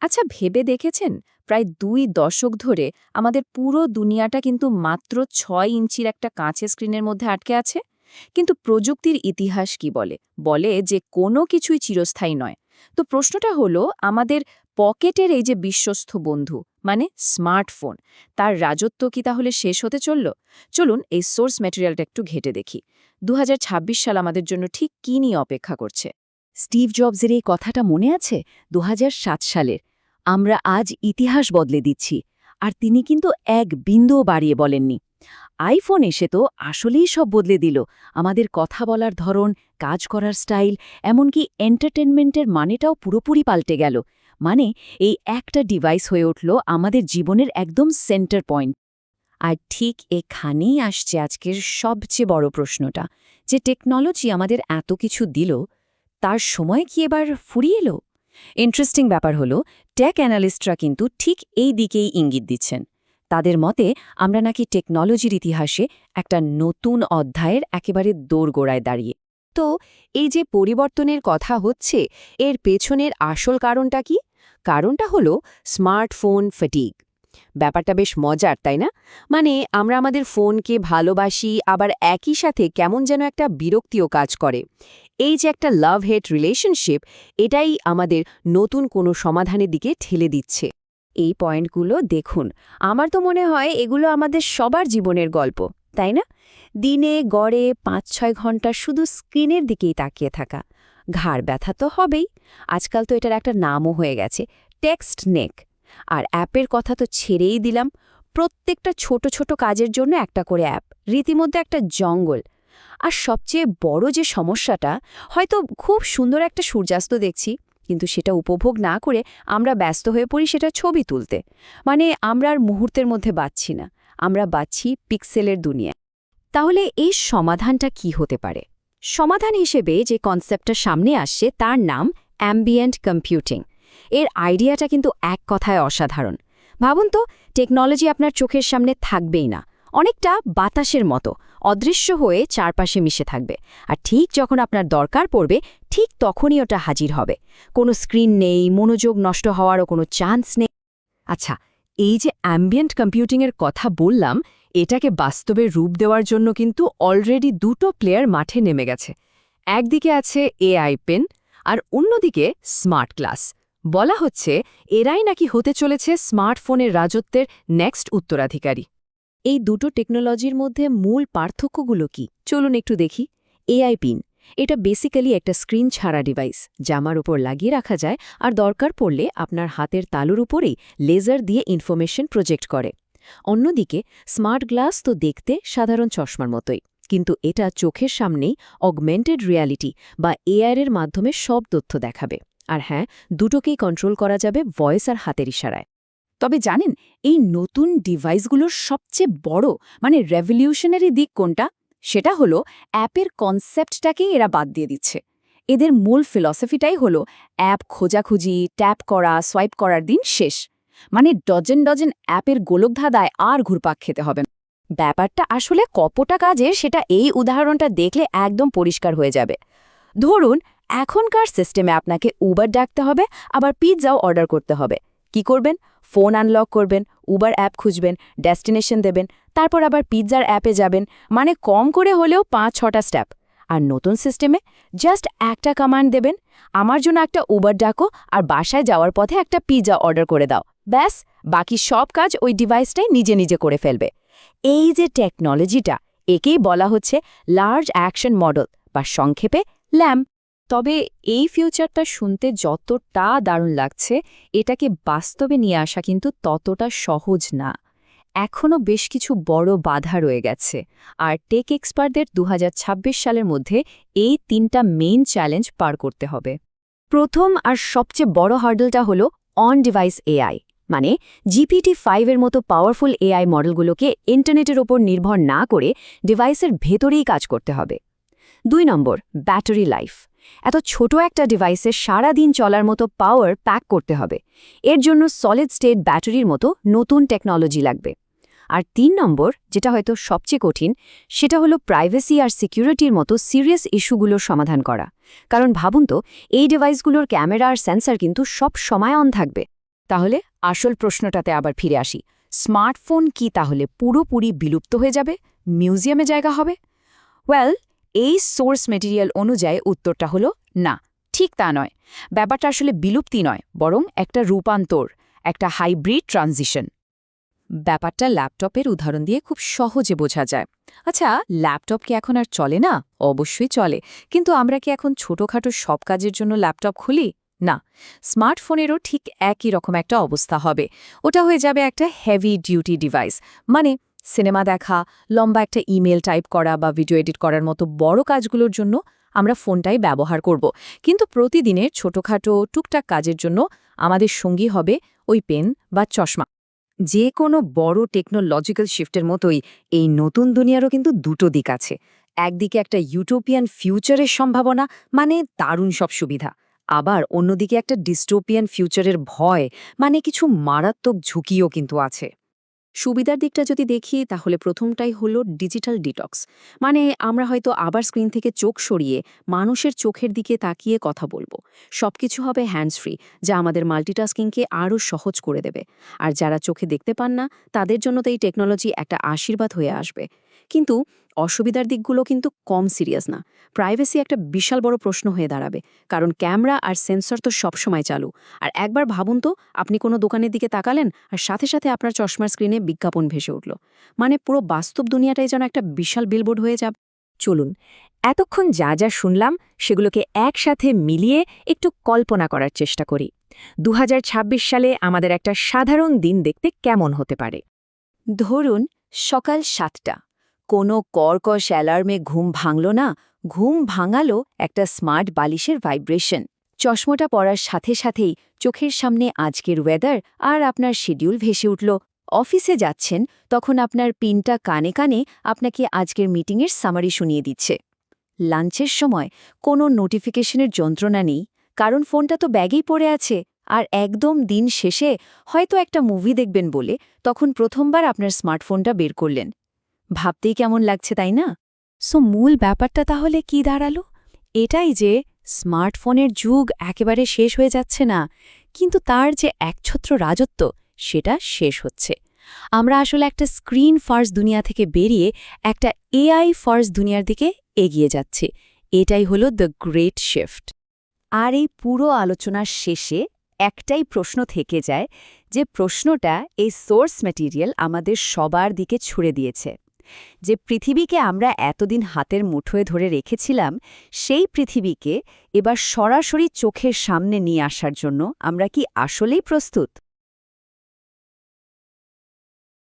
আচ্ছা, ভেবে দেখেছেন প্রায় ২ দশক ধরে আমাদের পুরো দুনিয়াটা কিন্তু মাত্র ৬ ইঞ্চির একটা কাঁচের স্ক্রিনের মধ্যে আটকে আছে। কিন্তু প্রযুক্তির ইতিহাস কি বলে বলে যে কোনো কিছুই চিরস্থায়ী নয়। তো প্রশ্নটা হলো, আমাদের পকেটের এই যে বিশ্বস্ত বন্ধু মানে স্মার্টফোন, তার রাজত্ব কি তাহলে শেষ হতে চলুন এই সোর্স ম্যাটেরিয়ালটা একটু ঘেটে দেখি। ২০২৬ সাল আমাদের জন্য ঠিক কী নিয়ে অপেক্ষা করছে। স্টিভ জবসের এই কথাটা মনে আছে? ২০০৭ সালের, আমরা আজ ইতিহাস বদলে দিচ্ছি। আর তিনি কিন্তু এক বিন্দুও বাড়িয়ে বলেননি। আইফোন এসে তো আসলেই সব বদলে দিল। আমাদের কথা বলার ধরন, কাজ করার স্টাইল, এমনকি এন্টারটেনমেন্টের মানেটাও পুরোপুরি পাল্টে গেল। মানে এই একটা ডিভাইস হয়ে উঠল আমাদের জীবনের একদম সেন্টার পয়েন্ট। আর ঠিক এখানেই আসছে আজকের সবচেয়ে বড় প্রশ্নটা, যে টেকনোলজি আমাদের এত কিছু দিল, তার সময় কি এবার ফুরিয়ে এলো? ইন্টারেস্টিং ব্যাপার হলো, টেক অ্যানালিস্টরা কিন্তু ঠিক এই দিকেই ইঙ্গিত দিচ্ছেন। তাদের মতে আমরা নাকি টেকনোলজির ইতিহাসে একটা নতুন অধ্যায়ের একেবারে দোরগোড়ায় দাঁড়িয়ে। তো এই যে পরিবর্তনের কথা হচ্ছে, এর পেছনের আসল কারণটা কি? কারণটা হলো স্মার্টফোন ফ্যাটিগ। ব্যাপারটা বেশ মজার, তাই না? মানে আমরা আমাদের ফোনকে ভালোবাসি, আবার একই সাথে কেমন যেন একটা বিরক্তিও কাজ করে। এই যে একটা লাভ হেট রিলেশনশিপ, এটাই আমাদের নতুন কোনো সমাধানের দিকে ঠেলে দিচ্ছে। এই পয়েন্টগুলো দেখুন, আমার তো মনে হয় এগুলো আমাদের সবার জীবনের গল্প, তাই না? দিনে গড়ে ৫-৬ ঘন্টা শুধু স্ক্রিনের দিকেই তাকিয়ে থাকা। ঘাড় ব্যথা তো হবেই। আজকাল তো এটার একটা নামও হয়ে গেছে, টেক্সট নেক। আর অ্যাপের কথা তো ছেড়েই দিলাম। প্রত্যেকটা ছোট ছোট কাজের জন্য একটা করে অ্যাপ, রীতিমধ্যে একটা জঙ্গল। আর সবচেয়ে বড় যে সমস্যাটা, হয়তো খুব সুন্দর একটা সূর্যাস্ত দেখছি, কিন্তু সেটা উপভোগ না করে আমরা ব্যস্ত হয়ে পড়ি সেটা ছবি তুলতে। মানে আমরা আর মুহূর্তের মধ্যে বাঁচছি না, আমরা বাঁচছি পিক্সেলের দুনিয়ায়। তাহলে এই সমাধানটা কি হতে পারে? সমাধান হিসেবে যে কনসেপ্টটা সামনে আসছে তার নাম অ্যাম্বিয়েন্ট কম্পিউটিং। এর আইডিয়াটা কিন্তু এক কথায় অসাধারণ। ভাবুন তো, টেকনোলজি আপনার চোখের সামনে থাকবেই না, অনেকটা বাতাসের মতো অদৃশ্য হয়ে চারপাশে মিশে থাকবে। আর ঠিক যখন আপনার দরকার পড়বে, ঠিক তখনই ওটা হাজির হবে। কোনো স্ক্রিন নেই, মনোযোগ নষ্ট হওয়ারও কোনো চান্স নেই। আচ্ছা, এই যে অ্যাম্বিয়েন্ট কম্পিউটিংয়ের কথা বললাম, এটাকে বাস্তবে রূপ দেওয়ার জন্য কিন্তু অলরেডি দুটো প্লেয়ার মাঠে নেমে গেছে। একদিকে আছে এআই পেন, আর অন্যদিকে স্মার্ট গ্লাস। বলা হচ্ছে এরাই নাকি হতে চলেছে স্মার্টফোনের রাজত্বের নেক্সট উত্তরাধিকারী। এই দুটো টেকনোলজির মধ্যে মূল পার্থক্যগুলো কি চলুন একটু দেখি। এআই পিন, এটা বেসিক্যালি একটা স্ক্রিন ছাড়া ডিভাইস, জামার উপর লাগিয়ে রাখা যায় আর দরকার পড়লে আপনার হাতের তালুর উপরেই লেজার দিয়ে ইনফরমেশন প্রজেক্ট করে। অন্যদিকে স্মার্ট গ্লাস তো দেখতে সাধারণ চশমার মতোই, কিন্তু এটা চোখের সামনেই অগমেন্টেড রিয়ালিটি বা এআইয়ের মাধ্যমে সব তথ্য দেখাবে। আর হ্যাঁ, দুটোকেই কন্ট্রোল করা যাবে ভয়েস আর হাতের ইশারায়। তবে জানেন, এই নতুন ডিভাইসগুলোর সবচেয়ে বড় রেভলিউশনারি দিক কোনটা? সেটা হলো অ্যাপের কনসেপ্টটাকেই এরা বাদ দিয়ে দিচ্ছে। এদের মূল ফিলসফিটাই হলো অ্যাপ খোঁজাখুঁজি, ট্যাপ করা, সোয়াইপ করার দিন শেষ। মানে ডজন ডজন অ্যাপের গোলকধাঁধায় আর ঘুরপাক খেতে হবে না। ব্যাপারটা আসলে কপটা কাজের সেটা এই উদাহরণটা দেখলে একদম পরিষ্কার হয়ে যাবে। ধরুন, এখনকার সিস্টেমে আপনাকে উবার ডাকতে হবে, আবার পিৎজাও অর্ডার করতে হবে। কি করবেন? ফোন আনলক করবেন, উবার অ্যাপ খুঁজবেন, ডেস্টিনেশন দেবেন, তারপর আবার পিৎজার অ্যাপে যাবেন। মানে কম করে হলেও ৫-৬টা স্টেপ। আর নতুন সিস্টেমে জাস্ট একটা কমান্ড দেবেন, আমার জন্য একটা উবার ডাকো আর বাসায় যাওয়ার পথে একটা পিৎজা অর্ডার করে দাও। ব্যাস, বাকি সব কাজ ওই ডিভাইসটাই নিজে নিজে করে ফেলবে। এই যে টেকনোলজিটা, একেই বলা হচ্ছে লার্জ অ্যাকশন মডেল বা সংক্ষেপে ল্যাম্প। তবে এই ফিউচারটা শুনতে যতটা দারুণ লাগছে, এটাকে বাস্তবে নিয়ে আসা কিন্তু ততটা সহজ না। এখনও বেশ কিছু বড় বাধা রয়ে গেছে। আর টেক এক্সপার্টদের ২০২৬ সালের মধ্যে এই ৩টা মেইন চ্যালেঞ্জ পার করতে হবে। প্রথম আর সবচেয়ে বড় হার্ডলটা হলো অন ডিভাইস এআই। মানে GPT-5 এর মতো পাওয়ারফুল এআই মডেলগুলোকে ইন্টারনেটের ওপর নির্ভর না করে ডিভাইসের ভেতরেই কাজ করতে হবে। ২ নম্বর, ব্যাটারি লাইফ। এত ছোট একটা ডিভাইসে সারা দিন চলার মতো পাওয়ার প্যাক করতে হবে। এর জন্য সলিড স্টেট ব্যাটারির মতো নতুন টেকনোলজি লাগবে। আর ৩ নম্বর, যেটা হয়তো সবচেয়ে কঠিন, সেটা হলো প্রাইভেসি আর সিকিউরিটির মতো সিরিয়াস ইস্যুগুলোর সমাধান করা। কারণ ভাবুন তো, এই ডিভাইসগুলোর ক্যামেরা আর সেন্সর কিন্তু সব সময় অন থাকবে। তাহলে আসল প্রশ্নটাতে আবার ফিরে আসি, স্মার্টফোন কি তাহলে পুরোপুরি বিলুপ্ত হয়ে যাবে, মিউজিয়ামে জায়গা হবে? ওয়েল, এই সোর্স মেটেরিয়াল অনুযায়ী উত্তরটা হলো না, ঠিক তা নয়। ব্যাপারটা আসলে বিলুপ্তি নয়, বরং একটা রূপান্তর, একটা হাইব্রিড ট্রানজিশন। ব্যাপারটা ল্যাপটপের উদাহরণ দিয়ে খুব সহজে বোঝা যায়। আচ্ছা, ল্যাপটপ কি এখন আর চলে না? অবশ্যই চলে, কিন্তু আমরা কি এখন ছোটখাটো সব কাজের জন্য ল্যাপটপ খুলি? না, স্মার্টফোনেরও ঠিক একই রকম একটা অবস্থা হবে। ওটা হয়ে যাবে একটা হেভি ডিউটি ডিভাইস, মানে সিনেমা দেখা, লম্বা একটা ইমেল টাইপ করা বা ভিডিও এডিট করার মতো বড় কাজগুলোর জন্য আমরা ফোনটাই ব্যবহার করব। কিন্তু প্রতিদিনের ছোটখাটো টুকটাক কাজের জন্য আমাদের সঙ্গী হবে ওই পেন বা চশমা। যে কোনো বড় টেকনোলজিক্যাল শিফটের মতোই এই নতুন দুনিয়ারও কিন্তু দুটো দিক আছে। একদিকে একটা ইউটোপিয়ান ফিউচারের সম্ভাবনা, মানে দারুণ সব সুবিধা, আবার অন্যদিকে একটা ডিস্টোপিয়ান ফিউচারের ভয়, মানে কিছু মারাত্মক ঝুঁকিও কিন্তু আছে। সুবিধার দিকটা যদি দেখি তাহলে প্রথমটাই হলো ডিজিটাল ডিটক্স, মানে আমরা হয়তো আবার স্ক্রিন থেকে চোখ সরিয়ে মানুষের চোখের দিকে তাকিয়ে কথা বলবো। সবকিছু হবে হ্যান্ডস ফ্রি, যা আমাদের মাল্টিটাস্কিংকে আরও সহজ করে দেবে। আর যারা চোখে দেখতে পান না, তাদের জন্য তো এই টেকনোলজি একটা আশীর্বাদ হয়ে আসবে। কিন্তু অসুবিধার দিকগুলো কিন্তু কম সিরিয়াস না। প্রাইভেসি একটা বিশাল বড় প্রশ্ন হয়ে দাঁড়াবে, কারণ ক্যামেরা আর সেন্সর তো সবসময় চালু। আর একবার ভাবুন তো, আপনি কোনো দোকানের দিকে তাকালেন আর সাথে সাথে আপনার চশমার স্ক্রিনে বিজ্ঞাপন ভেসে উঠল, মানে পুরো বাস্তব দুনিয়াটাই যেন একটা বিশাল বিলবোর্ড হয়ে যাবে। চলুন, এতক্ষণ যা যা শুনলাম সেগুলোকে একসাথে মিলিয়ে একটু কল্পনা করার চেষ্টা করি। 2026 সালে আমাদের একটা সাধারণ দিন দেখতে কেমন হতে পারে। ধরুন সকাল 7টা, কোনো কর্কশ অ্যালার্মে ঘুম ভাঙল না, ঘুম ভাঙালো একটা স্মার্ট বালিশের ভাইব্রেশন। চশমাটা পরার সাথে সাথেই চোখের সামনে আজকের ওয়েদার আর আপনার শিডিউল ভেসে উঠল। অফিসে যাচ্ছেন, তখন আপনার পিনটা কানে কানে আপনাকে আজকের মিটিংয়ের সামারি শুনিয়ে দিচ্ছে। লাঞ্চের সময় কোনো নোটিফিকেশনের যন্ত্রণা নেই, কারণ ফোনটা তো ব্যাগেই পড়ে আছে। আর একদম দিন শেষে হয়তো একটা মুভি দেখবেন বলে তখন প্রথমবার আপনার স্মার্টফোনটা বের করলেন। ভাবতেই কেমন লাগছে, তাই না? মূল ব্যাপারটা তাহলে কি দাঁড়ালো? এটাই যে স্মার্টফোনের যুগ একেবারে শেষ হয়ে যাচ্ছে না, কিন্তু তার যে একছত্র রাজত্ব সেটা শেষ হচ্ছে। আমরা আসলে একটা স্ক্রিন ফার্স্ট দুনিয়া থেকে বেরিয়ে একটা এআই ফার্স্ট দুনিয়ার দিকে এগিয়ে যাচ্ছি। এটাই হলো দ্য গ্রেট শিফট। আর এই পুরো আলোচনার শেষে একটাই প্রশ্ন থেকে যায়, যে প্রশ্নটা এই সোর্স ম্যাটেরিয়াল আমাদের সবার দিকে ছুড়ে দিয়েছে। যে পৃথিবীকে আমরা এতদিন হাতের মুঠোয় ধরে রেখেছিলাম, সেই পৃথিবীকে এবার সরাসরি চোখের সামনে নিয়ে আসার জন্য আমরা কি আসলেই প্রস্তুত?